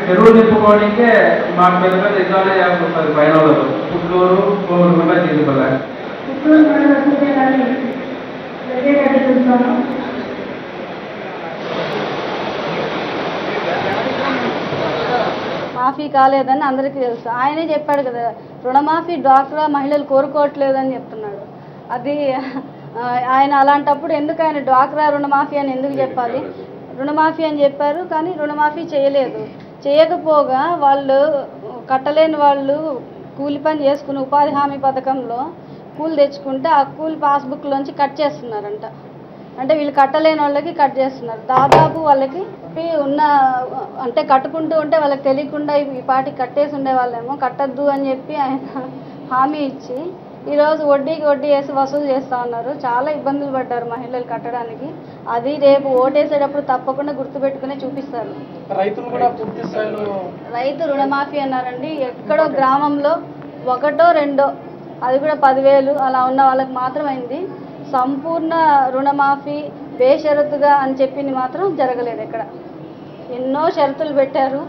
చెరువు నింపుకోవడానికే మాకు పెద్ద పెద్ద ఎగ్జామ్లే చేస్తుంది పైన పుట్టూరు 3 రూపాయలు తీసుకోలే. మాఫీ కాలేదని అందరికీ తెలుసు. ఆయనే చెప్పాడు కదా, రుణమాఫీ డ్వాక్రా మహిళలు కోరుకోవట్లేదని చెప్తున్నాడు. అది ఆయన అలాంటప్పుడు ఎందుకు ఆయన డ్వాక్రా రుణమాఫీ అని ఎందుకు చెప్పాలి? రుణమాఫీ అని చెప్పారు కానీ రుణమాఫీ చేయలేదు. చేయకపోగా వాళ్ళు కట్టలేని వాళ్ళు కూలి పని చేసుకుని ఉపాధి హామీ పథకంలో కూలి తెచ్చుకుంటే ఆ కూలి పాస్బుక్లోంచి కట్ చేస్తున్నారంట. అంటే వీళ్ళు కట్టలేని వాళ్ళకి కట్ చేస్తున్నారు. దాదాపు వాళ్ళకి ఉన్న అంటే కట్టుకుంటూ ఉంటే వాళ్ళకి తెలియకుండా ఈ పాటికి కట్టేసి ఉండే వాళ్ళేమో కట్టద్దు అని చెప్పి ఆయన హామీ ఇచ్చి ఈరోజు వడ్డీకి వడ్డీ వేసి వసూలు చేస్తూ ఉన్నారు. చాలా ఇబ్బందులు పడ్డారు మహిళలు కట్టడానికి. అది రేపు ఓటేసేటప్పుడు తప్పకుండా గుర్తుపెట్టుకునే చూపిస్తారు. రైతులు కూడా పూర్తి స్థాయిలో రైతు రుణమాఫీ అన్నారండి. ఎక్కడో గ్రామంలో 1 2 అది కూడా 10,000 అలా ఉన్న వాళ్ళకి మాత్రం అయింది. సంపూర్ణ రుణమాఫీ బేషరతుగా అని చెప్పింది మాత్రం జరగలేదు. ఎక్కడ ఎన్నో షరతులు పెట్టారు.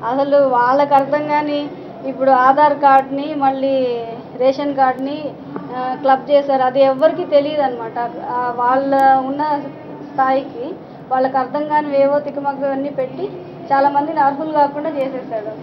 అసలు వాళ్ళకి అర్థం కానీ ఇప్పుడు ఆధార్ కార్డ్ని మళ్ళీ రేషన్ కార్డ్ని క్లబ్ చేశారు. అది ఎవరికి తెలియదు అనమాట. వాళ్ళ ఉన్న స్థాయికి వాళ్ళకి అర్థం కాని ఏవో తికమకన్నీ పెట్టి చాలామందిని అర్హులు కాకుండా చేసేసాడు.